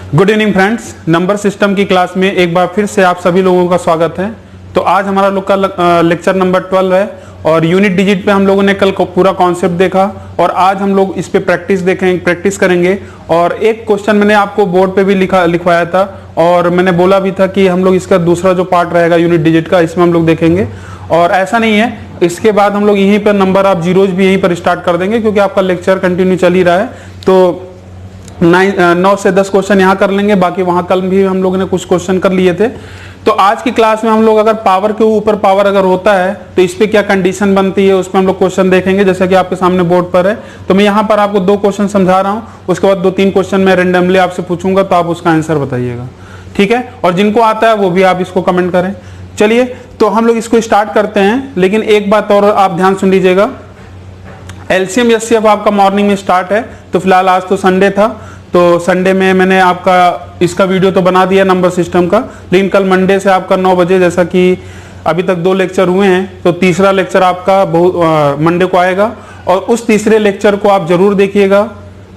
Good evening friends, number system की class में एक बार फिर से आप सभी लोगों का स्वागत है। तो आज हमारा लोग का लेक्चर नंबर 12 है और यूनिट डिजिट पे हम लोगों ने कल पूरा कॉन्सेप्ट देखा और आज हम लोग इस पे प्रैक्टिस करेंगे। और एक क्वेश्चन मैंने आपको बोर्ड पे भी लिखवाया था और मैंने बोला भी था कि हम लोग इसका दूसरा जो पार्ट रहेगा यूनिट डिजिट का, इसमें हम लोग देखेंगे। और ऐसा नहीं है, इसके बाद हम लोग यहीं पर नंबर ऑफ जीरोज भी यहीं पर स्टार्ट कर देंगे क्योंकि आपका लेक्चर कंटिन्यू चल ही रहा है। तो 9 से 10 क्वेश्चन यहाँ कर लेंगे, बाकी वहां कल भी हम लोगों ने कुछ क्वेश्चन कर लिए थे। तो आज की क्लास में हम लोग अगर पावर के ऊपर पावर अगर होता है तो इस पे क्या कंडीशन बनती है, उसमें हम लोग क्वेश्चन देखेंगे, जैसे कि आपके सामने बोर्ड पर है। तो मैं यहाँ पर आपको 2 क्वेश्चन समझा रहा हूँ, उसके बाद 2-3 क्वेश्चन मैं रेंडमली आपसे पूछूंगा, तो आप उसका आंसर बताइएगा, ठीक है। और जिनको आता है वो भी आप इसको कमेंट करें। चलिए तो हम लोग इसको स्टार्ट करते हैं, लेकिन एक बात और आप ध्यान सुन लीजिएगा। एलसीएम एचसीएफ आपका मॉर्निंग में स्टार्ट है। तो फिलहाल आज तो संडे था, तो संडे में मैंने आपका इसका वीडियो तो बना दिया नंबर सिस्टम का, लेकिन कल मंडे से आपका 9 बजे, जैसा कि अभी तक 2 लेक्चर हुए हैं, तो तीसरा लेक्चर आपका मंडे को आएगा। और उस तीसरे लेक्चर को आप जरूर देखिएगा।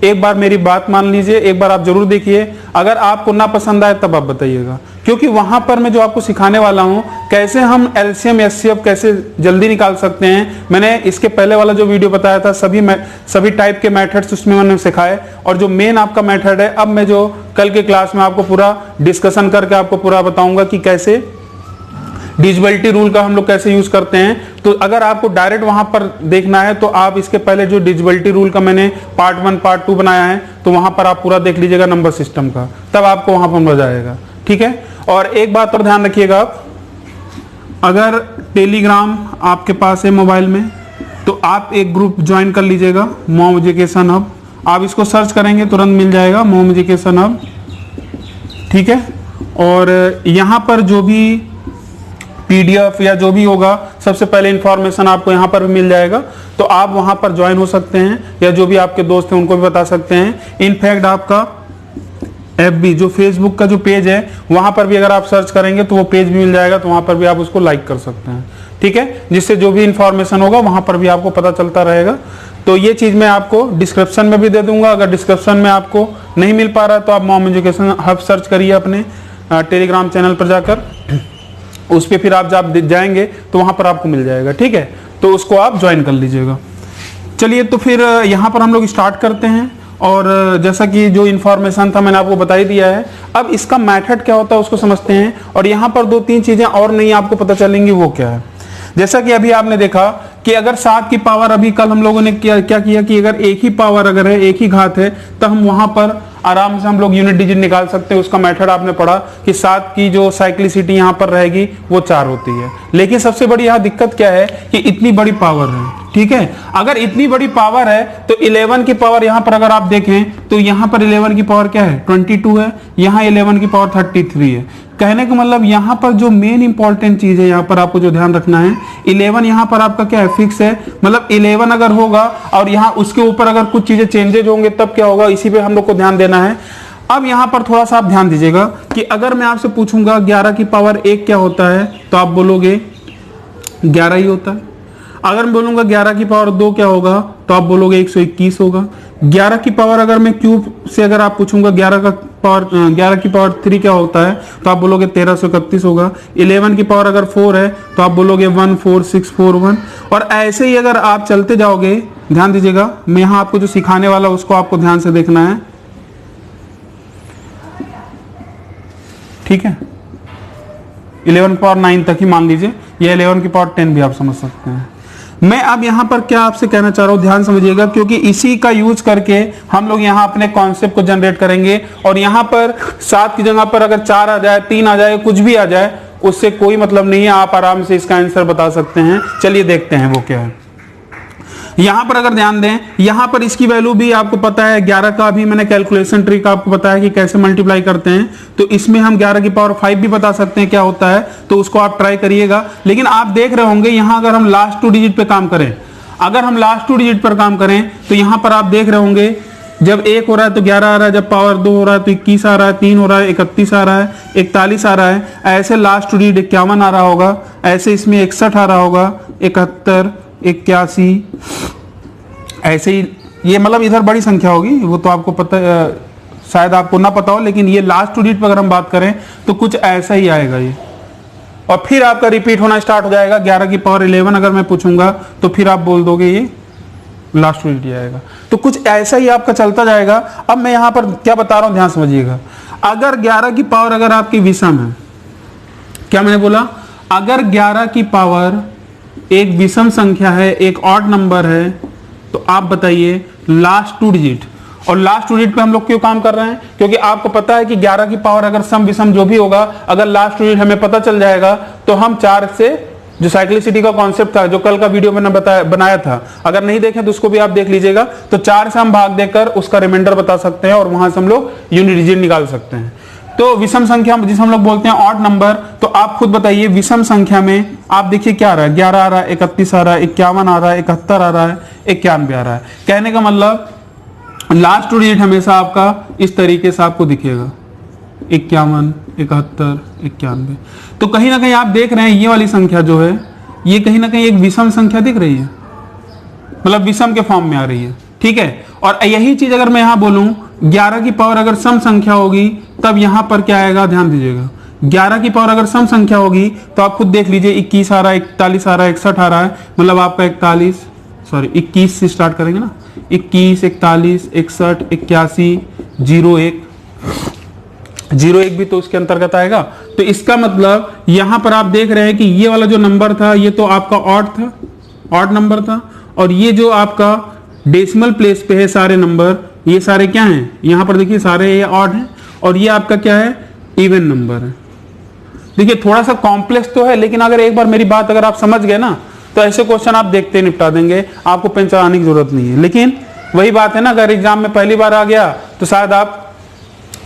एक बार मेरी बात मान लीजिए, एक बार आप जरूर देखिए। अगर आपको ना पसंद आए तब आप बताइएगा, क्योंकि वहां पर मैं जो आपको सिखाने वाला हूं कैसे हम एलसीएम एचसीएफ कैसे जल्दी निकाल सकते हैं। मैंने इसके पहले वाला जो वीडियो बताया था सभी टाइप के मेथड्स उसमें मैंने सिखाए, और जो मेन आपका मेथड है अब मैं जो कल के क्लास में आपको पूरा डिस्कशन करके आपको पूरा बताऊंगा कि कैसे डिविजिबिलिटी रूल का हम लोग कैसे यूज करते हैं। तो अगर आपको डायरेक्ट वहां पर देखना है तो आप इसके पहले जो डिविजिबिलिटी रूल का मैंने पार्ट 1 पार्ट 2 बनाया है, तो वहां पर आप पूरा देख लीजिएगा नंबर सिस्टम का, तब आपको वहां पर मजा आएगा, ठीक है। और एक बात और ध्यान रखिएगा, आप अगर टेलीग्राम आपके पास है मोबाइल में तो आप एक ग्रुप ज्वाइन कर लीजिएगा, मॉम एजुकेशन हब। आप इसको सर्च करेंगे तुरंत मिल जाएगा, मॉम एजुकेशन हब, ठीक है। और यहाँ पर जो भी पीडीएफ या जो भी होगा, सबसे पहले इंफॉर्मेशन आपको यहाँ पर भी मिल जाएगा, तो आप वहां पर ज्वाइन हो सकते हैं, या जो भी आपके दोस्त हैं उनको भी बता सकते हैं। इनफैक्ट आपका एफबी जो फेसबुक का जो पेज है वहां पर भी अगर आप सर्च करेंगे तो वो पेज भी मिल जाएगा, तो वहां पर भी आप उसको लाइक कर सकते हैं, ठीक है, जिससे जो भी इंफॉर्मेशन होगा वहां पर भी आपको पता चलता रहेगा। तो ये चीज मैं आपको डिस्क्रिप्शन में भी दे दूंगा। अगर डिस्क्रिप्शन में आपको नहीं मिल पा रहा तो आप मॉम एजुकेशन हब सर्च करिए अपने टेलीग्राम चैनल पर जाकर, उस पर फिर आप जब जाएंगे तो वहां पर आपको मिल जाएगा, ठीक है। तो उसको आप ज्वाइन कर लीजिएगा। चलिए तो फिर यहाँ पर हम लोग स्टार्ट करते हैं। और जैसा कि जो इन्फॉर्मेशन था मैंने आपको बता ही दिया है। अब इसका मेथड क्या होता है उसको समझते हैं, और यहाँ पर 2-3 चीजें और नहीं आपको पता चलेंगी, वो क्या है। जैसा कि अभी आपने देखा कि अगर 7 की पावर, अभी कल हम लोगों ने क्या किया कि अगर एक ही पावर अगर है, एक ही घात है, तो हम वहां पर आराम से हम लोग यूनिट डिजिट निकाल सकते हैं। उसका मेथड आपने पढ़ा कि 7 की जो साइक्लिसिटी यहाँ पर रहेगी वो 4 होती है। लेकिन सबसे बड़ी यहाँ दिक्कत क्या है कि इतनी बड़ी पावर है, ठीक है। अगर इतनी बड़ी पावर है तो 11 की पावर यहाँ पर अगर आप देखें तो यहाँ पर 11 की पावर क्या है, 22 है, यहाँ 11 की पावर 33 है। कहने का मतलब यहाँ पर जो मेन इंपॉर्टेंट चीज है, यहाँ पर आपको जो ध्यान रखना है, 11 यहाँ पर आपका क्या है, फिक्स है। मतलब 11 अगर होगा और यहाँ उसके ऊपर अगर कुछ चीजें चेंजेज होंगे तब क्या होगा, इसी पे हम लोग को ध्यान देना है। अब यहाँ पर थोड़ा सा आप ध्यान दीजिएगा कि अगर मैं आपसे पूछूंगा 11 की पावर 1 क्या होता है, तो आप बोलोगे 11 ही होता है। अगर मैं बोलूंगा 11 की पावर 2 क्या होगा, तो आप बोलोगे 121 होगा। 11 की पावर अगर मैं क्यूब से अगर आप पूछूंगा 11 की पावर 3 क्या होता है, तो आप बोलोगे 1331 होगा। 11 की पावर अगर 4 है तो आप बोलोगे 14641। और ऐसे ही अगर आप चलते जाओगे, ध्यान दीजिएगा, मैं यहाँ आपको जो सिखाने वाला उसको आपको ध्यान से देखना है, ठीक है। 11 की पावर 9 तक ही मान लीजिए, या 11 की पावर 10 भी आप समझ सकते हैं। मैं अब यहाँ पर क्या आपसे कहना चाह रहा हूँ, ध्यान समझिएगा, क्योंकि इसी का यूज करके हम लोग यहाँ अपने कॉन्सेप्ट को जनरेट करेंगे। और यहाँ पर 7 की जगह पर अगर 4 आ जाए, 3 आ जाए, कुछ भी आ जाए, उससे कोई मतलब नहीं है, आप आराम से इसका आंसर बता सकते हैं। चलिए देखते हैं वो क्या है। यहां पर अगर ध्यान दें, यहां पर इसकी वैल्यू भी आपको पता है, 11 का भी मैंने कैलकुलेशन ट्रिक आपको बताया कि कैसे मल्टीप्लाई करते हैं। तो इसमें हम 11 की पावर 5 भी बता सकते हैं क्या होता है, तो उसको आप ट्राई करिएगा। लेकिन आप देख रहे होंगे यहां अगर हम लास्ट 2 डिजिट पे काम करें, अगर हम लास्ट 2 डिजिट पर काम करें तो यहां पर आप देख रहे होंगे जब 1 हो रहा है तो 11 आ रहा है, जब पावर 2 हो रहा है तो 21 आ रहा है, 3 हो रहा है 31 आ रहा है, 41 आ रहा है। ऐसे लास्ट 2 डिजिट 51 आ रहा होगा, ऐसे इसमें 61 आ रहा होगा, 71, 81, ऐसे ही ये मतलब इधर बड़ी संख्या होगी, वो तो आपको पता शायद आपको ना पता हो, लेकिन ये लास्ट 2 डिजिट पर अगर हम बात करें तो कुछ ऐसा ही आएगा ये, और फिर आपका रिपीट होना स्टार्ट हो जाएगा। 11 की पावर 11 अगर मैं पूछूंगा तो फिर आप बोल दोगे ये लास्ट 2 डिजिट आएगा। तो कुछ ऐसा ही आपका चलता जाएगा। अब मैं यहां पर क्या बता रहा हूं, ध्यान समझिएगा। अगर 11 की पावर अगर आपकी विषम है, क्या मैंने बोला, अगर 11 की पावर एक विषम संख्या है, एक ऑड नंबर है, तो आप बताइए लास्ट 2 डिजिट। और लास्ट 2 डिजिट पे हम लोग क्यों काम कर रहे हैं, क्योंकि आपको पता है कि 11 की पावर अगर सम विषम जो भी होगा, अगर लास्ट 2 डिजिट हमें पता चल जाएगा तो हम 4 से, जो साइक्लिसिटी का कॉन्सेप्ट था जो कल का वीडियो मैंने बनाया था, अगर नहीं देखें तो उसको भी आप देख लीजिएगा, तो 4 से हम भाग देकर उसका रिमाइंडर बता सकते हैं और वहां से हम लोग यूनिट डिजिट निकाल सकते हैं। तो विषम संख्या जिसे हम लोग बोलते हैं ऑड नंबर, तो आप खुद बताइए विषम संख्या में आप देखिए क्या आ रहा है, 11 आ रहा है, 31 आ रहा है, 51 आ रहा है, 71 आ रहा है, 91 आ रहा है। कहने का मतलब लास्ट 2 डिजिट हमेशा आपका इस तरीके से आपको दिखेगा, 51, 71, 91। तो कहीं ना कहीं आप देख रहे हैं ये वाली संख्या जो है, ये कहीं ना कहीं एक विषम संख्या दिख रही है, मतलब विषम के फॉर्म में आ रही है, ठीक है। और यही चीज अगर मैं यहां बोलूं 11 की पावर अगर सम संख्या होगी तब यहां पर क्या आएगा, ध्यान दीजिएगा। 11 की पावर अगर सम संख्या होगी तो आप खुद देख लीजिए, 21 आ रहा है, 41 आ रहा है, 61 आ रहा है, मतलब आपका 21 से स्टार्ट करेंगे ना, 21, 41, 61, 81, 01 भी तो उसके अंतर्गत आएगा। तो इसका मतलब यहां पर आप देख रहे हैं कि ये वाला जो नंबर था ये तो आपका ऑड था, ऑड नंबर था, और ये जो आपका डेसिमल प्लेस पे है सारे नंबर, ये सारे क्या हैं, यहां पर देखिए सारे ये ऑड हैं, और ये आपका क्या है, इवन नंबर है। देखिए थोड़ा सा कॉम्प्लेक्स तो है, लेकिन अगर एक बार मेरी बात अगर आप समझ गए ना तो ऐसे क्वेश्चन आप देखते निपटा देंगे, आपको पेन चलाने की जरूरत नहीं है। लेकिन वही बात है ना, अगर एग्जाम में पहली बार आ गया तो शायद आप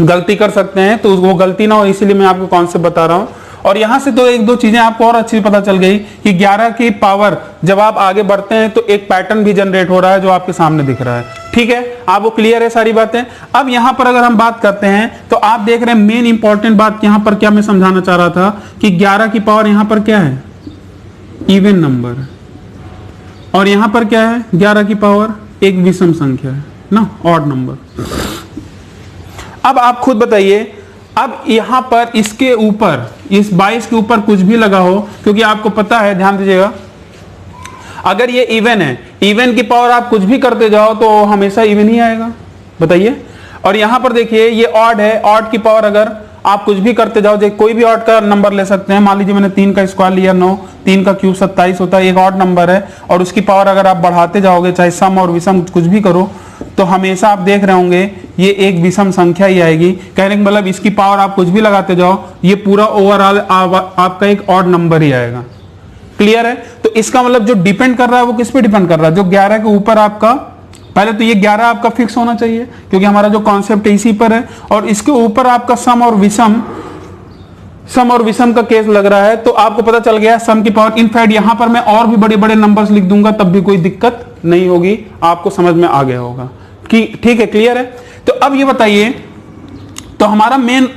गलती कर सकते हैं, तो वो गलती ना हो इसीलिए मैं आपको कॉन्सेप्ट बता रहा हूं। और यहां से तो 1-2 चीजें आपको और अच्छी पता चल गई कि 11 की पावर जब आप आगे बढ़ते हैं तो एक पैटर्न भी जनरेट हो रहा है जो आपके सामने दिख रहा है, ठीक है। आपको क्लियर है सारी बातें। अब यहां पर अगर हम बात करते हैं तो आप देख रहे हैं मेन इंपॉर्टेंट बात यहां पर क्या मैं समझाना चाह रहा था कि 11 की पावर यहां पर क्या है, इवन नंबर, और यहां पर क्या है, 11 की पावर एक विषम संख्या है ना, ऑड नंबर। अब आप खुद बताइए, अब यहां पर इसके ऊपर, इस 22 के ऊपर कुछ भी लगा हो, क्योंकि आपको पता है, ध्यान दीजिएगा, अगर ये इवन है, इवन की पावर आप कुछ भी करते जाओ तो हमेशा इवन ही आएगा, बताइए। और यहां पर देखिए ये ऑड है, ऑड की पावर अगर आप कुछ भी करते जाओ, कोई भी ऑड का नंबर ले सकते हैं, मान लीजिए मैंने 3 का स्क्वायर लिया 9, 3 का क्यूब 27 होता है, एक ऑड नंबर है, और उसकी पावर अगर आप बढ़ाते जाओगे, चाहे सम और विषम कुछ भी करो, तो हमेशा आप देख रहे होंगे ये एक विषम संख्या ही आएगी। कहने का मतलब इसकी पावर आप कुछ भी लगाते जाओ, ये पूरा ओवरऑल आपका एक ऑड नंबर ही आएगा। क्लियर है। तो इसका मतलब जो डिपेंड कर रहा है वो किस पे डिपेंड कर रहा है, जो 11 के ऊपर आपका, पहले तो ये 11 आपका फिक्स होना चाहिए क्योंकि हमारा जो कॉन्सेप्ट है इसी पर है, और इसके ऊपर आपका सम और विषम का केस लग रहा है, तो आपको पता चल गया सम की पावर। इनफैक्ट यहां पर मैं और भी बड़े बड़े नंबर्स लिख दूंगा तब भी कोई दिक्कत नहीं होगी, आपको समझ में आ गया होगा कि ठीक है, क्लियर है। तो अब ये बताइए, तो हमारा मेन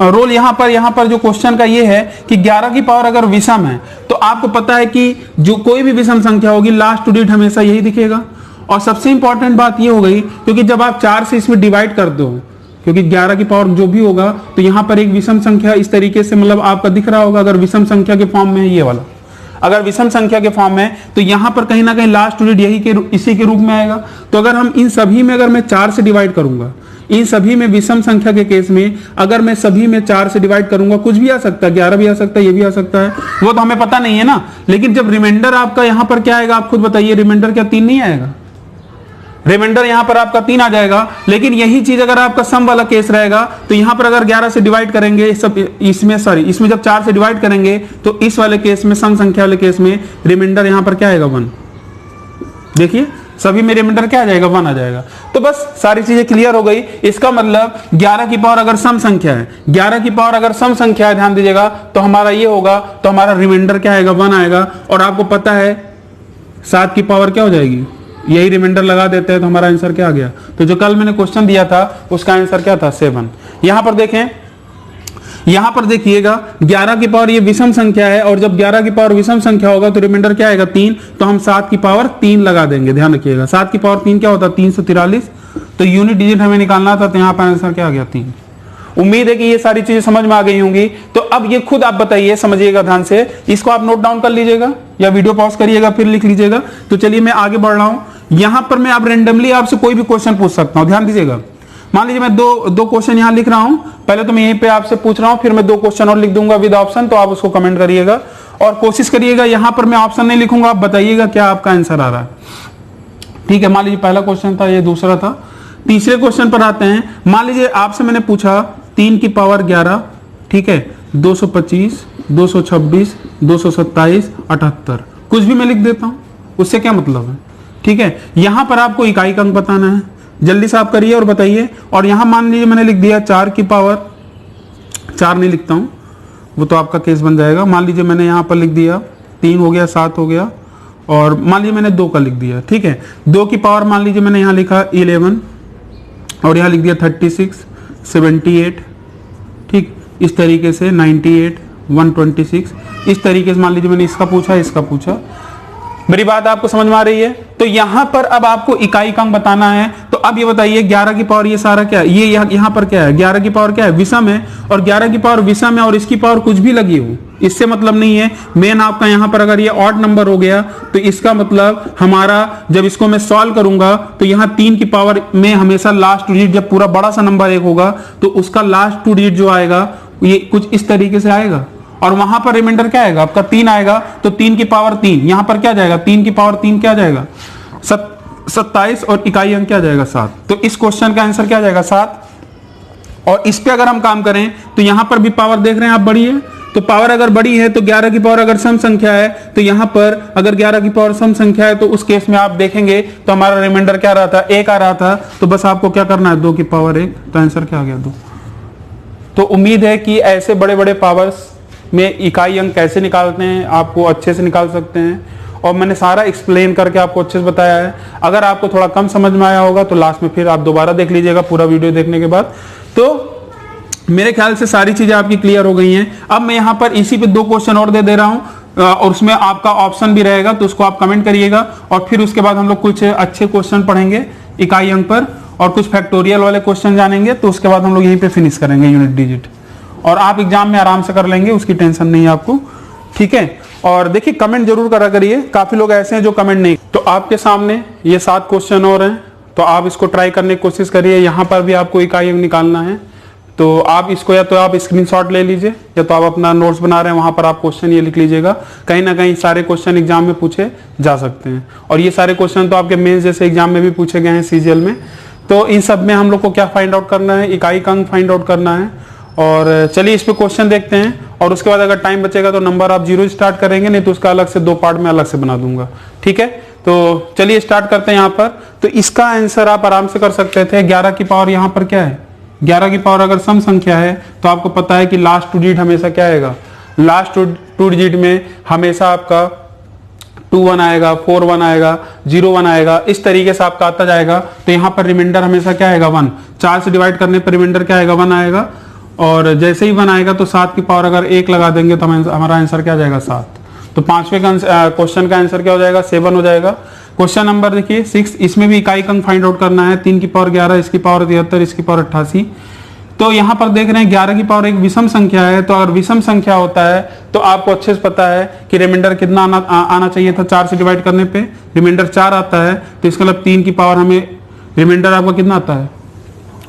रोल यहां पर जो क्वेश्चन का ये है कि 11 की पावर अगर विषम है तो आपको पता है कि जो कोई भी विषम संख्या होगी लास्ट 2 डिजिट हमेशा यही दिखेगा। और सबसे इंपॉर्टेंट बात ये हो गई, क्योंकि जब आप 4 से इसमें डिवाइड कर दो, क्योंकि 11 की पावर जो भी होगा तो यहां पर एक विषम संख्या इस तरीके से मतलब आपका दिख रहा होगा, अगर विषम संख्या के फॉर्म में है ये वाला, अगर विषम संख्या के फॉर्म में तो यहां पर कहीं ना कहीं लास्ट डिजिट इसी के रूप में आएगा। तो अगर हम इन सभी में अगर मैं 4 से डिवाइड करूंगा, इन सभी में विषम संख्या के केस में अगर मैं सभी में 4 से डिवाइड करूंगा, कुछ भी आ सकता है, 11 भी आ सकता है, ये भी आ सकता है, वो तो हमें पता नहीं है ना। लेकिन जब रिमाइंडर आपका यहां पर क्या आएगा, आप खुद बताइए, रिमाइंडर क्या 3 नहीं आएगा? रिमाइंडर यहां पर आपका 3 आ जाएगा। लेकिन यही चीज अगर आपका सम वाला केस रहेगा तो यहां पर अगर 11 से डिवाइड करेंगे इसमें जब 4 से डिवाइड करेंगे तो इस वाले केस में, सम संख्या वाले केस में रिमाइंडर यहां पर क्या आएगा, 1। देखिए सभी में रिमाइंडर क्या आ जाएगा, 1 आ जाएगा। तो बस सारी चीजें क्लियर हो गई। इसका मतलब 11 की पावर अगर सम संख्या है, 11 की पावर अगर सम संख्या है, ध्यान दीजिएगा, तो हमारा ये होगा, तो हमारा रिमाइंडर क्या आएगा, 1 आएगा। और आपको पता है 7 की पावर क्या हो जाएगी, यही रिमाइंडर लगा देते हैं तो हमारा आंसर क्या आ गया। तो जो कल मैंने क्वेश्चन दिया था उसका आंसर क्या था, 7। यहां पर देखें, यहां पर देखिएगा 11 की पावर ये विषम संख्या है, और जब 11 की पावर विषम संख्या होगा तो रिमाइंडर क्या आएगा, 3। तो हम 7 की पावर 3 लगा देंगे। ध्यान रखिएगा 7 की पावर 3 क्या होता है, 343। तो यूनिट डिजिट हमें निकालना था, तो यहाँ पर आंसर क्या आ गया 3। उम्मीद है कि ये सारी चीजें समझ में आ गई होंगी। तो अब ये खुद आप बताइए, समझिएगा ध्यान से, इसको आप नोट डाउन कर लीजिएगा या वीडियो पॉज करिएगा फिर लिख लीजिएगा। तो चलिए मैं आगे बढ़ रहा हूं। यहां पर मैं आप रेंडमली आपसे कोई भी क्वेश्चन पूछ सकता हूं, ध्यान दीजिएगा। मान लीजिए मैं दो क्वेश्चन यहां लिख रहा हूं, पहले तो मैं यहीं पे आपसे पूछ रहा हूं, फिर मैं 2 क्वेश्चन और लिख दूंगा विद ऑप्शन, तो आप उसको कमेंट करिएगा और कोशिश करिएगा यहां पर मैं ऑप्शन नहीं लिखूंगा, आप बताइएगा क्या आपका आंसर आ रहा है, ठीक है। मान लीजिए पहला क्वेश्चन था, ये दूसरा था। तीसरे क्वेश्चन पर आते हैं। मान लीजिए आपसे मैंने पूछा 3 की पावर 11, ठीक है, 225, 226, 227, 78, कुछ भी मैं लिख देता हूं, उससे क्या मतलब है, ठीक है। यहां पर आपको इकाई का अंक बताना है, जल्दी से आप करिए और बताइए। और यहां मान लीजिए मैंने लिख दिया 4 की पावर, 4 नहीं लिखता हूं, वो तो आपका केस बन जाएगा। मान लीजिए मैंने यहां पर लिख दिया 3 हो गया, 7 हो गया, और मान लीजिए मैंने 2 का लिख दिया, ठीक है। 2 की पावर मान लीजिए मैंने यहां लिखा 11 और यहां लिख दिया 36, 78, ठीक, इस तरीके से 98, 126, इस तरीके से मान लीजिए मैंने इसका पूछा, इसका पूछा। मेरी बात आपको समझ में आ रही है? तो यहां पर अब आपको इकाई का अंक बताना है। तो अब ये बताइए 11 की पावर ये सारा क्या है, ये यहां पर क्या है, 11 की पावर क्या है, विषम है, और 11 की पावर विषम है और इसकी पावर कुछ भी लगी हो, इससे मतलब नहीं है। मेन आपका यहां पर अगर ये ऑड नंबर हो गया तो इसका मतलब हमारा, जब इसको मैं सॉल्व करूंगा तो यहां 3 की पावर में हमेशा लास्ट डिजिट, जब पूरा बड़ा सा नंबर 1 होगा तो उसका लास्ट 2 डिजिट जो आएगा ये कुछ इस तरीके से आएगा, और वहां पर रिमाइंडर क्या आएगा आपका 3 आएगा। तो 3 की पावर 3 यहां पर क्या जाएगा, 3 की पावर 3 क्या जाएगा 27, और इकाई अंक क्या जाएगा 7। तो इस क्वेश्चन का आंसर क्या जाएगा 7। और इस पे अगर हम काम करें तो यहां पर भी पावर देख रहे हैं आप बड़ी है, तो पावर अगर बड़ी है तो 11 की पावर अगर सम संख्या है तो यहां पर अगर 11 की पावर सम संख्या है तो उस केस में आप देखेंगे तो हमारा रिमाइंडर क्या रहा था, 1 आ रहा था। तो बस आपको क्या करना है, 2 की पावर 1, तो आंसर क्या आ गया 2। तो उम्मीद है कि ऐसे बड़े बड़े पावर्स में इकाई अंक कैसे निकालते हैं आपको अच्छे से निकाल सकते हैं, और मैंने सारा एक्सप्लेन करके आपको अच्छे से बताया है। अगर आपको थोड़ा कम समझ में आया होगा तो लास्ट में फिर आप दोबारा देख लीजिएगा पूरा वीडियो देखने के बाद। तो मेरे ख्याल से सारी चीजें आपकी क्लियर हो गई हैं। अब मैं यहाँ पर इसी पे 2 क्वेश्चन और दे रहा हूँ और उसमें आपका ऑप्शन भी रहेगा, तो उसको आप कमेंट करिएगा। और फिर उसके बाद हम लोग कुछ अच्छे क्वेश्चन पढ़ेंगे इकाई अंक पर और कुछ फैक्टोरियल वाले क्वेश्चन जानेंगे। तो उसके बाद हम लोग यहीं पे फिनिश करेंगे यूनिट डिजिट, और आप एग्जाम में आराम से कर लेंगे, उसकी टेंशन नहीं है आपको, ठीक है। और देखिए कमेंट जरूर करा करिए, काफी लोग ऐसे हैं जो कमेंट नहीं। तो आपके सामने ये 7 क्वेश्चन और हैं, तो आप इसको ट्राई करने की कोशिश करिए। यहाँ पर भी आपको इकाई अंक निकालना है, तो आप इसको या तो आप स्क्रीनशॉट ले लीजिए या तो आप अपना नोट्स बना रहे हैं वहां पर आप क्वेश्चन ये लिख लीजिएगा। कहीं ना कहीं सारे क्वेश्चन एग्जाम में पूछे जा सकते हैं, और ये सारे क्वेश्चन तो आपके मेंस जैसे एग्जाम में भी पूछे गए हैं सीजीएल में। तो इन सब में हम लोग को क्या फाइंड आउट करना है, इकाई का अंक फाइंड आउट करना है। और चलिए इस पे क्वेश्चन देखते हैं, और उसके बाद अगर टाइम बचेगा तो नंबर आप 0 स्टार्ट करेंगे, नहीं तो उसका अलग से 2 पार्ट में अलग से बना दूंगा, ठीक है। तो चलिए स्टार्ट करते हैं यहाँ पर। तो इसका आंसर आप आराम से कर सकते थे। 11 की पावर यहाँ पर क्या है, 11 की पावर अगर सम संख्या है तो आपको पता है कि लास्ट 2 डिजिट हमेशा क्या आएगा, लास्ट 2 डिजिट में हमेशा आपका 21 आएगा, 41 आएगा, 01 आएगा, इस तरीके से आपका आता जाएगा। तो यहाँ पर रिमाइंडर हमेशा क्या आएगा 1, 4 से डिवाइड करने पर रिमाइंडर क्या आएगा 1 आएगा, और जैसे ही 1 आएगा तो 7 की पावर अगर 1 लगा देंगे तो हमारा आंसर क्या जाएगा 7। तो 5वें क्वेश्चन का आंसर क्या हो जाएगा 7 हो जाएगा। क्वेश्चन नंबर देखिए 6, इसमें भी इकाई अंक फाइंड आउट करना है। 3 की पावर 11, इसकी पावर 73, इसकी पावर 88। तो यहाँ पर देख रहे हैं 11 की पावर एक विषम संख्या है, तो अगर विषम संख्या होता है तो आपको अच्छे से पता है कि रिमाइंडर कितना आना चाहिए था, 4 से डिवाइड करने पे रिमाइंडर 4 आता है। तो इसका मतलब 3 की पावर हमें रिमाइंडर आपका कितना आता है,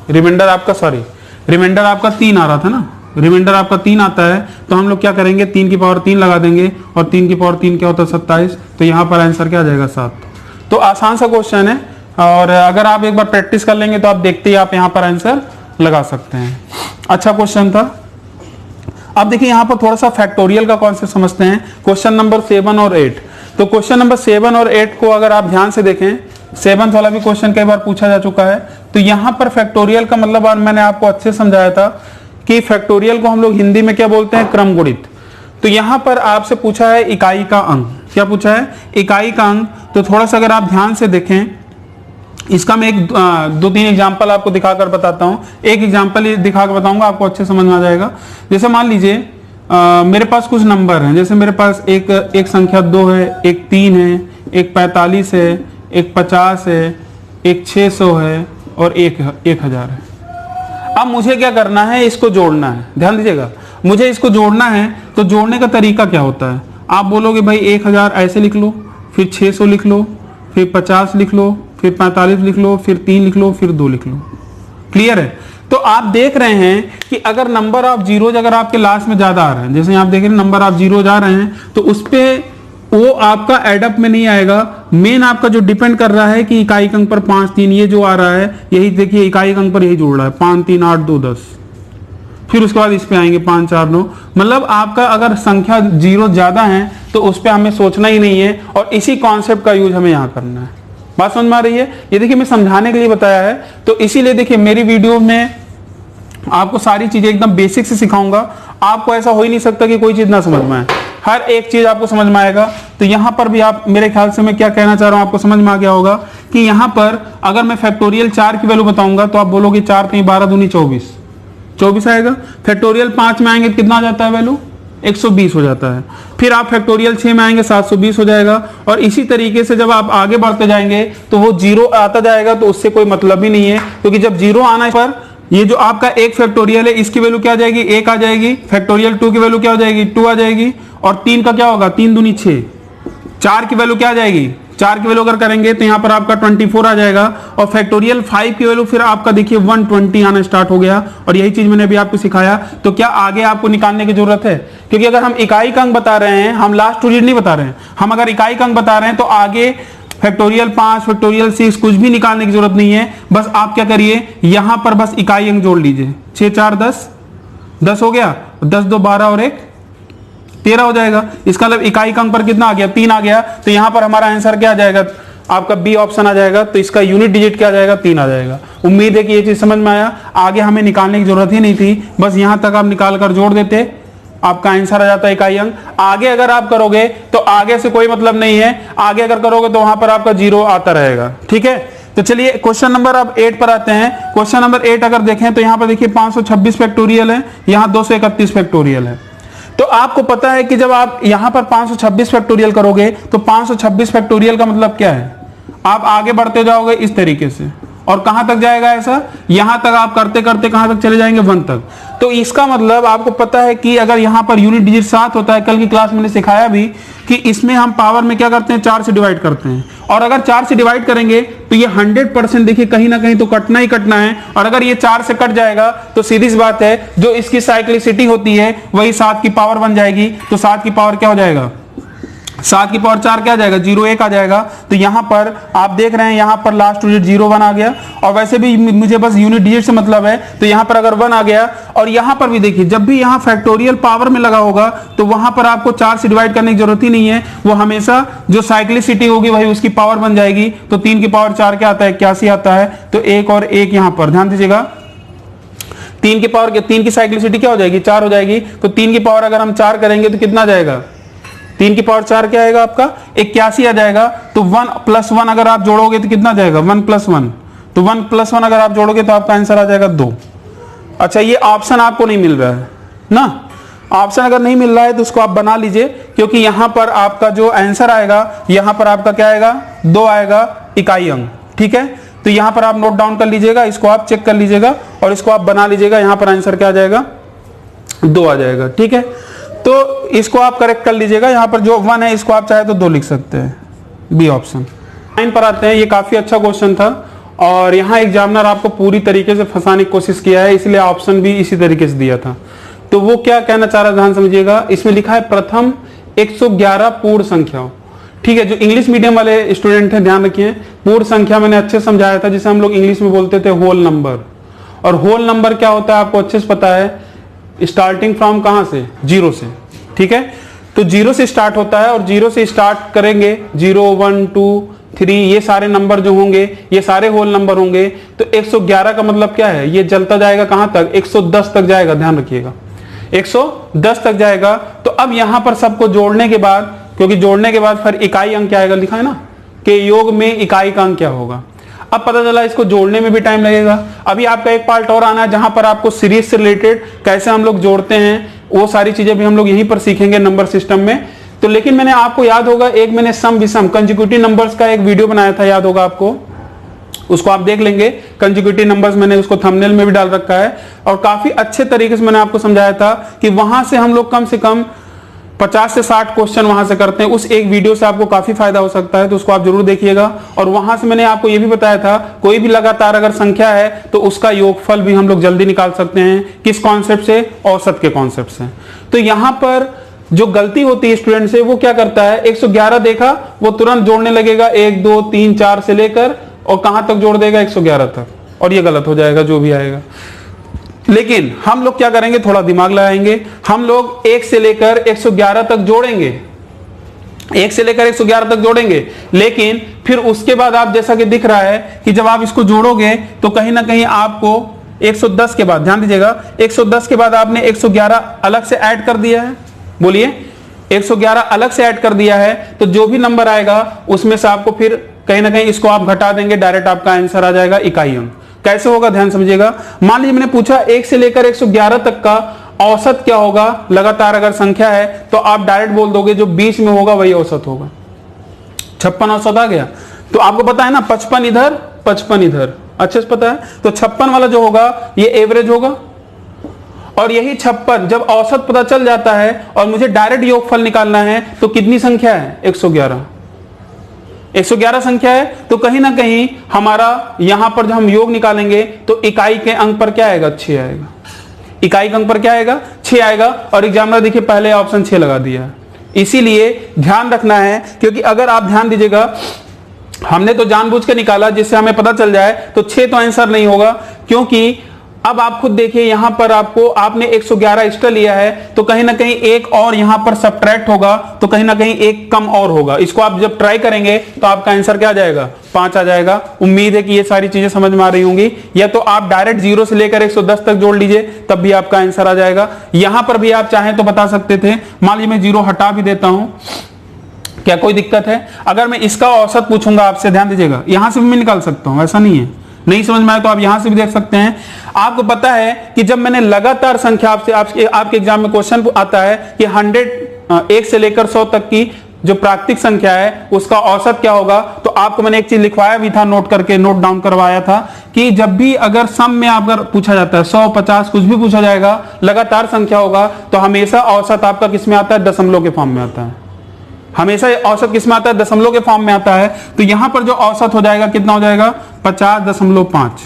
रिमाइंडर आपका 3 आ रहा था ना, रिमाइंडर आपका 3 आता है। तो हम लोग क्या करेंगे 3 की पावर 3 लगा देंगे, और 3 की पावर 3 क्या होता है 27। तो यहाँ पर आंसर क्या आ जाएगा 7। तो आसान सा क्वेश्चन है, और अगर आप एक बार प्रैक्टिस कर लेंगे तो आप देखते ही आप यहाँ पर आंसर लगा सकते हैं। अच्छा क्वेश्चन था। अब देखिए यहाँ पर थोड़ा सा फैक्टोरियल का कॉन्सेप्ट समझते हैं। क्वेश्चन नंबर 7 और 8। तो क्वेश्चन नंबर 7 और 8 को अगर आप ध्यान से देखें, 7th वाला भी क्वेश्चन कई बार पूछा जा चुका है। तो यहाँ पर फैक्टोरियल का मतलब मैंने आपको अच्छे समझाया था कि फैक्टोरियल को हम लोग हिंदी में क्या बोलते हैं, क्रम गुणित। तो यहाँ पर आपसे पूछा है इकाई का अंक, क्या पूछा है इकाई का अंक। तो थोड़ा सा अगर आप ध्यान से देखें, इसका मैं 2-3 एग्जाम्पल आपको दिखाकर बताता हूँ। एक एग्जाम्पल दिखाकर बताऊंगा, आपको अच्छे समझ में आ जाएगा। जैसे मान लीजिए मेरे पास कुछ नंबर हैं, जैसे मेरे पास एक संख्या 2 है, एक 3 है, एक 45 है, एक 50 है, एक 600 है और 1000 है। अब मुझे क्या करना है, इसको जोड़ना है। ध्यान दीजिएगा, मुझे इसको जोड़ना है तो जोड़ने का तरीका क्या होता है। आप बोलोगे भाई 1000 ऐसे लिख लो, फिर 600 लिख लो, फिर 50 लिख लो, फिर 45 लिख लो, फिर 3 लिख लो, फिर 2 लिख लो। क्लियर है। तो आप देख रहे हैं कि अगर नंबर ऑफ जीरोज अगर आपके लास्ट में ज्यादा आ रहे हैं, जैसे आप देख रहे हैं नंबर ऑफ जीरोज आ रहे हैं, तो उस पर वो आपका एडअप में नहीं आएगा। मेन आपका जो डिपेंड कर रहा है कि इकाई अंक पर 5 3 ये जो आ रहा है, यही देखिए इकाई अंक पर यही जोड़ रहा है 5 3 8 2 10। फिर उसके बाद इस पे आएंगे 5 4 9। मतलब आपका अगर संख्या जीरो ज्यादा है तो उस पर हमें सोचना ही नहीं है, और इसी कॉन्सेप्ट का यूज हमें यहाँ करना है। बात समझ में आ रही है। ये देखिए मैं समझाने के लिए बताया है, तो इसीलिए देखिए मेरी वीडियो में आपको सारी चीजें एकदम बेसिक से सिखाऊंगा। आपको ऐसा हो ही नहीं सकता कि कोई चीज ना समझ में आए, हर एक चीज आपको समझ में आएगा। तो यहां पर भी आप, मेरे ख्याल से मैं क्या कहना चाह रहा हूं आपको समझ में आ गया होगा कि यहां पर अगर मैं फैक्टोरियल 4 की वैल्यू बताऊंगा तो आप बोलोगे 4 3 12 दूनी 24 आएगा। फैक्टोरियल 5 में आएंगे तो कितना आ जाता है वैल्यू, 120 हो जाता है। फिर आप फैक्टोरियल 6 में आएंगे 720 हो जाएगा। और इसी तरीके से जब आप आगे बढ़ते जाएंगे तो वो जीरो आता जाएगा, तो उससे कोई मतलब ही नहीं है, क्योंकि जब जीरो आना पर ये जो आपका एक फैक्टोरियल है इसकी वैल्यू क्या आ जाएगी, 1 आ जाएगी। फैक्टोरियल 2 की वैल्यू क्या हो जाएगी, 2 आ जाएगी। और 3 का क्या होगा, 3 दूनी 6। 4 की वैल्यू क्या आ जाएगी, 4 की वैल्यू अगर करेंगे तो यहाँ पर आपका 24 आ जाएगा। और फैक्टोरियल 5 की वैल्यू फिर आपका देखिए 120 आना स्टार्ट हो गया। और यही चीज मैंने अभी आपको सिखाया। तो क्या आगे आपको निकालने की जरूरत है, क्योंकि अगर हम इकाई का अंक बता रहे हैं, हम लास्ट 2 डिजिट नहीं बता रहे हैं, हम अगर इकाई का अंक बता रहे हैं तो आगे फैक्टोरियल 5 फैक्टोरियल 6 कुछ भी निकालने की जरूरत नहीं है। बस आप क्या करिए, यहां पर बस इकाई अंक जोड़ लीजिए। 6 4 10 हो गया, 10 2 12 और 1 13 हो जाएगा। इसका मतलब इकाई का अंक पर कितना आ गया, 3 आ गया। तो यहां पर हमारा आंसर क्या आ जाएगा, आपका बी ऑप्शन आ जाएगा। तो इसका यूनिट डिजिट क्या आ जाएगा, 3 आ जाएगा। उम्मीद है कि ये चीज समझ में आया। आगे हमें निकालने की जरूरत ही नहीं थी, बस यहां तक आप निकाल कर जोड़ देते, आपका आंसर आ जाता है इकाई अंक। आगे अगर आप करोगे तो आगे से कोई मतलब नहीं है, आगे अगर करोगे तो वहां पर आपका जीरो आता रहेगा। ठीक है। तो चलिए क्वेश्चन नंबर अब 8 पर आते हैं। क्वेश्चन नंबर 8 अगर देखें तो यहां पर देखिए 526 फैक्टोरियल है, यहां 231 फैक्टोरियल है। तो आपको पता है कि जब आप यहां पर 526 फैक्टोरियल करोगे तो 526 फैक्टोरियल का मतलब क्या है, आप आगे बढ़ते जाओगे इस तरीके से, और कहां तक जाएगा ऐसा, यहां तक आप करते करते कहां तक चले जाएंगे, 1 तक। तो इसका मतलब आपको पता है कि अगर यहां पर यूनिट डिजिट 7 होता है, कल की क्लास मैंने सिखाया भी कि इसमें हम पावर में क्या करते हैं, 4 से डिवाइड करते हैं। और अगर 4 से डिवाइड करेंगे तो ये 100% देखिए कहीं ना कहीं तो कटना ही कटना है। और अगर ये 4 से कट जाएगा तो सीधी सी बात है, जो इसकी साइक्लिसिटी होती है वही 7 की पावर बन जाएगी। तो 7 की पावर क्या हो जाएगा, 7 की पावर 4 क्या आ जाएगा, 0 1 आ जाएगा। तो यहां पर आप देख रहे हैं यहां पर लास्ट डिजिट 0 1 आ गया। और वैसे भी मुझे बस यूनिट डिजिट से मतलब है, तो यहां पर अगर 1 आ गया, और यहां पर भी देखिए जब भी यहां फैक्टोरियल पावर में लगा होगा तो वहां पर आपको 4 से डिवाइड करने की जरूरत ही नहीं है, वो हमेशा जो साइक्लिसिटी होगी वही उसकी पावर बन जाएगी। तो 3 की पावर 4 क्या आता है, 81 आता है। तो 1 और 1 यहां पर ध्यान दीजिएगा, 3 की पावर 3 की साइक्लिसिटी क्या हो जाएगी, 4 हो जाएगी। तो 3 की पावर अगर हम 4 करेंगे तो कितना जाएगा, 3 की पावर 4 क्या आएगा आपका, 81 आ जाएगा। तो 1 + 1 अगर आप जोड़ोगे तो कितना जाएगा, 1 + 1। तो 1 + 1 अगर आप जोड़ोगे तो आपका आंसर आ जाएगा 2। अच्छा, ये ऑप्शन आपको नहीं मिल रहा है ना, ऑप्शन अगर नहीं मिल रहा है तो उसको आप बना लीजिए, क्योंकि यहां पर आपका जो आंसर आएगा यहां पर आपका क्या आएगा, 2 आएगा इकाई अंक। ठीक है। तो यहां पर आप नोट डाउन कर लीजिएगा, इसको आप चेक कर लीजिएगा और इसको आप बना लीजिएगा। यहां पर आंसर क्या आ जाएगा, 2 आ जाएगा। ठीक है। तो इसको आप करेक्ट कर लीजिएगा। यहां पर जो 1 है इसको आप चाहे तो 2 लिख सकते हैं, बी ऑप्शन। 9 पर आते हैं। ये काफी अच्छा क्वेश्चन था और यहाँ एग्जामिनर आपको पूरी तरीके से फंसाने की कोशिश किया है, इसलिए ऑप्शन भी इसी तरीके से दिया था। तो वो क्या कहना चाह रहा है ध्यान समझिएगा। इसमें लिखा है प्रथम 111 पूर्ण संख्याओं। ठीक है। जो इंग्लिश मीडियम वाले स्टूडेंट हैं ध्यान रखिए, पूर्ण संख्या मैंने अच्छे समझाया था, जिसे हम लोग इंग्लिश में बोलते थे होल नंबर। और होल नंबर क्या होता है आपको अच्छे से पता है, स्टार्टिंग फ्रॉम कहां से, 0 से। ठीक है। तो 0 से स्टार्ट होता है और 0 से स्टार्ट करेंगे, 0 1 2 3 ये सारे नंबर जो होंगे ये सारे होल नंबर होंगे। तो 111 का मतलब क्या है, ये चलता जाएगा कहां तक, 110 तक जाएगा। ध्यान रखिएगा 110 तक जाएगा। तो अब यहां पर सबको जोड़ने के बाद, क्योंकि जोड़ने के बाद फिर इकाई अंक क्या आएगा, लिखा है ना कि योग में इकाई का अंक क्या होगा। अब पता चला इसको जोड़ने में भी टाइम लगेगा। अभी आपका एक पार्ट और आना है जहां पर आपको सीरीज से रिलेटेड कैसे हम लोग जोड़ते हैं, वो सारी चीजें भी हम लोग यहीं पर सीखेंगे नंबर सिस्टम में। तो लेकिन मैंने आपको याद होगा एक मैंने सम विषम कंसेक्यूटिव नंबर्स का एक वीडियो बनाया था, याद होगा आपको, उसको आप देख लेंगे कंसेक्यूटिव नंबर्स मैंने उसको थंबनेल में भी डाल रखा है और काफी अच्छे तरीके से मैंने आपको समझाया था कि वहां से हम लोग कम से कम 50 से 60 क्वेश्चन वहां से करते हैं। उस एक वीडियो से आपको काफी फायदा हो सकता है, तो उसको आप जरूर देखिएगा। और वहां से मैंने आपको यह भी बताया था कोई भी लगातार अगर संख्या है तो उसका योगफल भी हम लोग जल्दी निकाल सकते हैं। किस कॉन्सेप्ट से? औसत के कॉन्सेप्ट से। तो यहां पर जो गलती होती है स्टूडेंट से, वो क्या करता है, 111 देखा वो तुरंत जोड़ने लगेगा 1 2 3 4 से लेकर और कहां तक जोड़ देगा, 111 तक, और ये गलत हो जाएगा जो भी आएगा। लेकिन हम लोग क्या करेंगे, थोड़ा दिमाग लगाएंगे, हम लोग 1 से लेकर 111 तक जोड़ेंगे, 1 से लेकर 111 तक जोड़ेंगे। लेकिन फिर उसके बाद आप जैसा कि दिख रहा है कि जब आप इसको जोड़ोगे तो कहीं ना कहीं आपको 110 के बाद, ध्यान दीजिएगा, 110 के बाद आपने 111 अलग से ऐड कर दिया है। बोलिए, 111 अलग से ऐड कर दिया है, तो जो भी नंबर आएगा उसमें से आपको फिर कहीं ना कहीं इसको आप घटा देंगे, डायरेक्ट आपका आंसर आ जाएगा इकाई अंक। कैसे होगा, ध्यान समझिएगा। मान लीजिए मैंने पूछा 1 से लेकर 111 तक का औसत क्या होगा, लगातार अगर संख्या है, तो आप डायरेक्ट बोल दोगे जो बीच में होगा वही औसत होगा। 56 औसत आ गया। तो आपको पता है ना, 55 इधर 55 इधर, अच्छे से पता है। तो 56 वाला जो होगा ये एवरेज होगा, और यही 56 जब औसत पता चल जाता है और मुझे डायरेक्ट योगफल निकालना है तो कितनी संख्या है, 111। 111 संख्या है, तो कहीं ना कहीं हमारा यहां पर जब हम योग निकालेंगे तो इकाई के अंक पर क्या आएगा, 6 आएगा। इकाई के अंक पर क्या आएगा, 6 आएगा। और एग्जामिनर देखिए पहले ऑप्शन 6 लगा दिया है। इसीलिए ध्यान रखना है, क्योंकि अगर आप ध्यान दीजिएगा, हमने तो जानबूझ के निकाला जिससे हमें पता चल जाए, तो 6 तो आंसर नहीं होगा। क्योंकि अब आप खुद देखिए, यहां पर आपने 111 एक्स्ट्रा लिया है, तो कहीं ना कहीं एक और यहां पर सब्ट्रैक्ट होगा, तो कहीं ना कहीं एक कम और होगा। इसको आप जब ट्राई करेंगे तो आपका आंसर क्या आ जाएगा, 5 आ जाएगा। उम्मीद है कि ये सारी चीजें समझ में आ रही होंगी। या तो आप डायरेक्ट 0 से लेकर 110 तक जोड़ लीजिए, तब भी आपका आंसर आ जाएगा। यहां पर भी आप चाहें तो बता सकते थे। मान लीजिए मैं 0 हटा भी देता हूं, क्या कोई दिक्कत है? अगर मैं इसका औसत पूछूंगा आपसे, ध्यान दीजिएगा, यहां से भी मैं निकाल सकता हूं, ऐसा नहीं है। नहीं समझ में आए तो आप यहां से भी देख सकते हैं। आपको पता है कि जब मैंने लगातार संख्या आपके एग्जाम में क्वेश्चन आता है कि 1 से लेकर 100 तक की जो प्राकृतिक संख्या है उसका औसत क्या होगा, तो आपको मैंने एक चीज लिखवाया भी था, नोट करके नोट डाउन करवाया था कि जब भी अगर सम में अगर पूछा जाता है 100 50 कुछ भी पूछा जाएगा, लगातार संख्या होगा, तो हमेशा औसत आपका किसमें आता है, दशमलव के फॉर्म में आता है। हमेशा औसत किसमें आता है, दशमलव के फॉर्म में आता है। तो यहां पर जो औसत हो जाएगा कितना हो जाएगा, 50.5।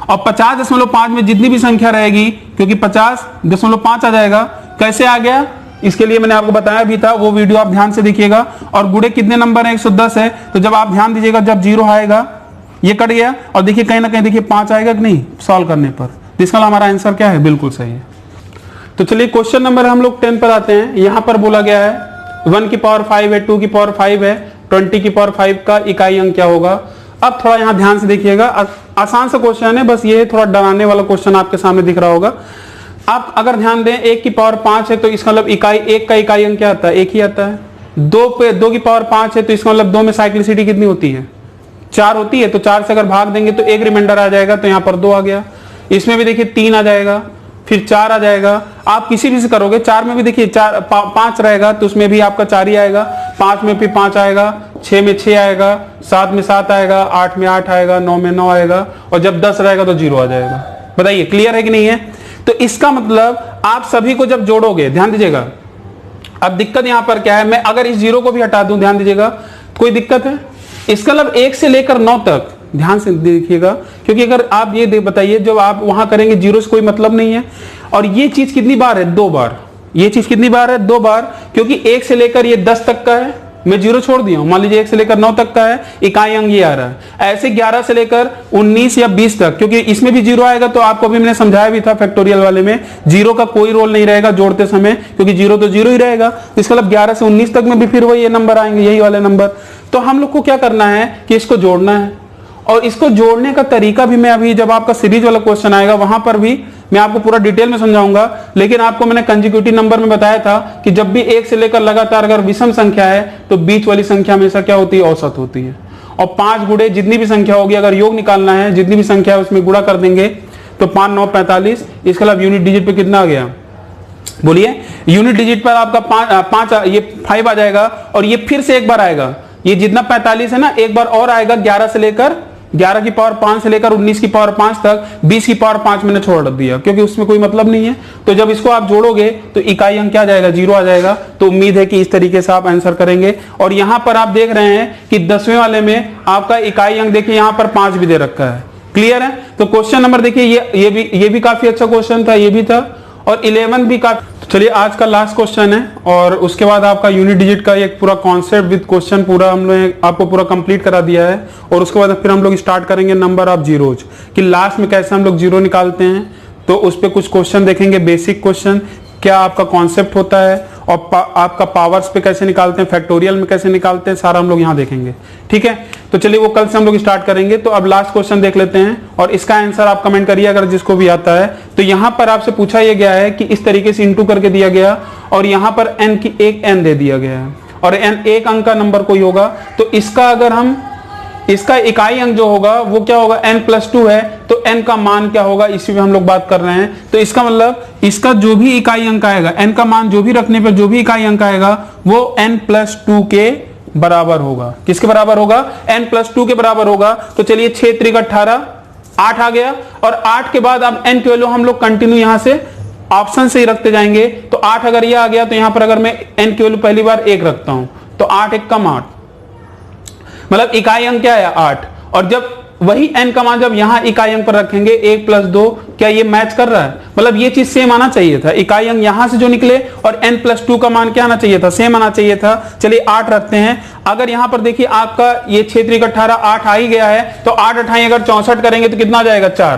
और 50.5 में जितनी भी संख्या रहेगी, क्योंकि 50.5 आ जाएगा। कैसे आ गया, इसके लिए मैंने आपको बताया भी था, वो वीडियो आप ध्यान से देखिएगा। और गुणे कितने नंबर है, 110 है। तो जब आप ध्यान दीजिएगा, जब 0 आएगा ये कट गया, और देखिए कहीं ना कहीं देखिए 5 आएगा कि नहीं, सॉल्व करने पर। इसका हमारा आंसर क्या है, बिल्कुल सही है। तो चलिए क्वेश्चन नंबर हम लोग 10 पर आते हैं। यहां पर बोला गया है 1 की पावर 5 है, 2 की पावर 5 है, 20 की पावर 5 का इकाई अंक क्या होगा। अब थोड़ा यहां ध्यान से देखिएगा, आसान सा क्वेश्चन है, बस ये थोड़ा डराने वाला क्वेश्चन आपके सामने दिख रहा होगा। आप अगर ध्यान दें, 1 की पावर 5 है तो इसका मतलब इकाई 1 का इकाई अंक क्या आता है, 1 ही आता है। 2 की पावर 5 है तो इसका मतलब 2 में साइक्लिसिटी कितनी होती है, 4 होती है। तो 4 से अगर भाग देंगे तो 1 रिमाइंडर आ जाएगा, तो यहां पर 2 आ गया। इसमें भी देखिए 3 आ जाएगा, फिर 4 आ जाएगा। आप किसी भी से करोगे, 4 में भी देखिए 5 रहेगा तो उसमें भी आपका 4 ही आएगा। 5 में भी 5 आएगा, 6 में 6 आएगा, 7 में 7 आएगा, 8 में 8 आएगा, 9 में 9 आएगा, और जब 10 रहेगा तो 0 आ जाएगा। बताइए क्लियर है कि नहीं है। तो इसका मतलब आप सभी को जब जोड़ोगे, ध्यान दीजिएगा। अब दिक्कत यहां पर क्या है, मैं अगर इस 0 को भी हटा दूं, ध्यान दीजिएगा, कोई दिक्कत है। इसका मतलब 1 से लेकर 9 तक, ध्यान से देखिएगा, क्योंकि अगर आप ये बताइए जब आप वहां करेंगे 0 से कोई मतलब नहीं है। और ये चीज कितनी बार है, 2 बार। ये चीज कितनी बार है, 2 बार, क्योंकि 1 से लेकर ये 10 तक का है, मैं 0 छोड़ दिया हूं। मान लीजिए 1 से लेकर 9 तक का है, इकाई अंक ये आ रहा है। ऐसे 11 से लेकर 19 या 20 तक, क्योंकि इसमें भी 0 आएगा। तो आपको भी मैंने समझाया भी था फैक्टोरियल वाले में, 0 का कोई रोल नहीं रहेगा जोड़ते समय, क्योंकि 0 तो 0 ही रहेगा। इसका मतलब 11 से 19 तक में भी फिर वही नंबर आएंगे, यही वाले नंबर। तो हम लोग को क्या करना है कि इसको जोड़ना है। और इसको जोड़ने का तरीका भी मैं अभी जब आपका सीरीज वाला क्वेश्चन आएगा वहां पर भी मैं आपको पूरा डिटेल में समझाऊंगा। लेकिन आपको मैंने कंसेक्यूटिव नंबर में बताया था कि जब भी 1 से लेकर लगातार अगर विषम संख्या है तो बीच वाली संख्या हमेशा क्या होती है, औसत होती है। और 5 गुणे जितनी भी संख्या होगी, अगर योग निकालना है, जितनी भी संख्या है उसमें गुणा कर देंगे तो 5 9 45। इसके अलावा यूनिट डिजिट पे कितना आ गया, बोलिए। यूनिट डिजिट पर आपका 5 ये 5 आ जाएगा। और ये फिर से एक बार आएगा, ये जितना 45 है ना, एक बार और आएगा 11 से लेकर 11 की पावर 5 से लेकर 19 की पावर 5 तक 20 की पावर 5 मैंने छोड़ दिया क्योंकि उसमें कोई मतलब नहीं है। तो जब इसको आप जोड़ोगे तो इकाई अंक क्या आ जाएगा, 0 आ जाएगा। तो उम्मीद है कि इस तरीके से आप आंसर करेंगे। और यहां पर आप देख रहे हैं कि 10वें वाले में आपका इकाई अंक देखिए यहां पर 5 भी दे रखा है। क्लियर है। तो क्वेश्चन नंबर देखिए ये भी काफी अच्छा क्वेश्चन था, ये भी था, और 11 भी काफी। चलिए आज का लास्ट क्वेश्चन है और उसके बाद आपका यूनिट डिजिट का एक पूरा कॉन्सेप्ट विद क्वेश्चन पूरा हम लोग आपको पूरा कंप्लीट करा दिया है। और उसके बाद फिर हम लोग स्टार्ट करेंगे नंबर ऑफ जीरोज कि लास्ट में कैसे हम लोग जीरो निकालते हैं। तो उस पर कुछ क्वेश्चन देखेंगे, बेसिक क्वेश्चन, क्या आपका कॉन्सेप्ट होता है और आपका पावर्स पे कैसे निकालते हैं, फैक्टोरियल में कैसे निकालते हैं, सारा हम लोग यहाँ देखेंगे। ठीक है, तो चलिए वो कल से हम लोग स्टार्ट करेंगे। तो अब लास्ट क्वेश्चन देख लेते हैं और इसका आंसर आप कमेंट करिए अगर जिसको भी आता है। तो यहाँ पर आपसे पूछा यह गया है कि इस तरीके से इंटू करके दिया गया और यहाँ पर n की एक n दे दिया गया है और n एक अंक का नंबर कोई होगा तो इसका अगर हम इसका इकाई अंक जो होगा वो क्या होगा, n+2 है तो n का मान क्या होगा, इसी में हम लोग बात कर रहे हैं। तो इसका मतलब इसका जो भी इकाई अंक आएगा, n का मान जो भी रखने पर जो भी इकाई अंक आएगा वो n+2 के बराबर होगा। किसके बराबर होगा, n+2 के बराबर होगा। तो चलिए 6 त्रिक 18, 8 आ गया और 8 के बाद अब n की वैल्यू हम लोग कंटिन्यू यहां से ऑप्शन से ही रखते जाएंगे। तो 8 अगर ये आ गया तो यहां पर अगर मैं n की वैल्यू पहली बार 1 रखता हूं तो 8 1 कम 8, मतलब इकाई अंक क्या है 8। और जब वही n का मान जब यहां इकाई अंक पर रखेंगे 1 + 2, क्या ये मैच कर रहा है, मतलब ये चीज सेम आना चाहिए था। इकाई अंक यहां से जो निकले और n+2 का मान क्या आना चाहिए था, सेम आना चाहिए था। चलिए 8 रखते हैं। अगर यहां पर देखिए आपका ये 6 त्रिक 18, 8 आ ही गया है तो 8 8 अगर 64 करेंगे तो कितना आ जाएगा 4,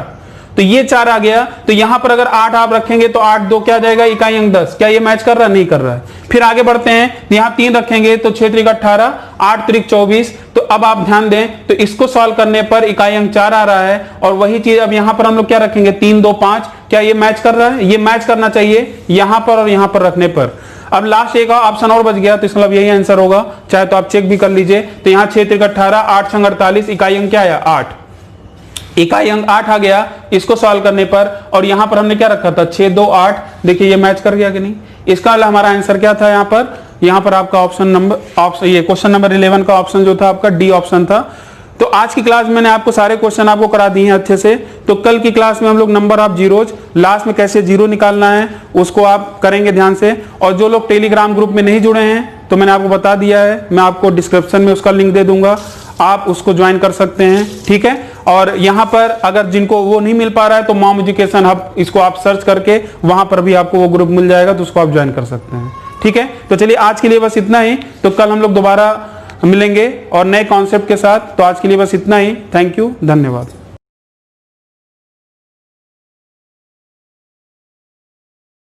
तो ये 4 आ गया। तो यहां पर अगर 8 आप रखेंगे तो 8 2 क्या आ जाएगा, इकाई अंक 10। क्या ये मैच कर रहा है, नहीं कर रहा है। फिर आगे बढ़ते हैं, यहां 3 रखेंगे तो 6 त्रिक 18, 8 त्रिक 24। तो अब आप ध्यान दें तो इसको सॉल्व करने पर इकाई अंक 4 आ रहा है और वही चीज अब यहां पर हम लोग क्या रखेंगे 3 2 5। क्या ये मैच कर रहा है, ये मैच करना चाहिए यहां पर और यहां पर रखने पर। अब लास्ट एक ऑप्शन और बच गया तो इसका मतलब यही आंसर होगा, चाहे तो आप चेक भी कर लीजिए। तो यहां 6 त्रिक 18, 8 छंग 48, इकाई अंक क्या आया 8, इकाई अंक 8 आ गया इसको सॉल्व करने पर। और यहां पर हमने क्या रखा था 6 2 8, देखिए ये मैच कर गया कि नहीं। इसका हमारा आंसर क्या था, यहां पर आपका ऑप्शन ये क्वेश्चन नंबर 11 का ऑप्शन जो था आपका डी ऑप्शन था। तो आज की क्लास में मैंने आपको सारे क्वेश्चन आपको करा दिए हैं अच्छे से। तो कल की क्लास में हम लोग नंबर ऑफ जीरोज, लास्ट में कैसे जीरो निकालना है उसको आप करेंगे ध्यान से। और जो लोग टेलीग्राम ग्रुप में नहीं जुड़े हैं तो मैंने आपको बता दिया है, मैं आपको डिस्क्रिप्शन में उसका लिंक दे दूंगा, आप उसको ज्वाइन कर सकते हैं। ठीक है, और यहाँ पर अगर जिनको वो नहीं मिल पा रहा है तो मॉम एजुकेशन हब इसको आप सर्च करके वहां पर भी आपको वो ग्रुप मिल जाएगा, तो उसको आप ज्वाइन कर सकते हैं। ठीक है, तो चलिए आज के लिए बस इतना ही। तो कल हम लोग दोबारा मिलेंगे और नए कॉन्सेप्ट के साथ। तो आज के लिए बस इतना ही। थैंक यू, धन्यवाद।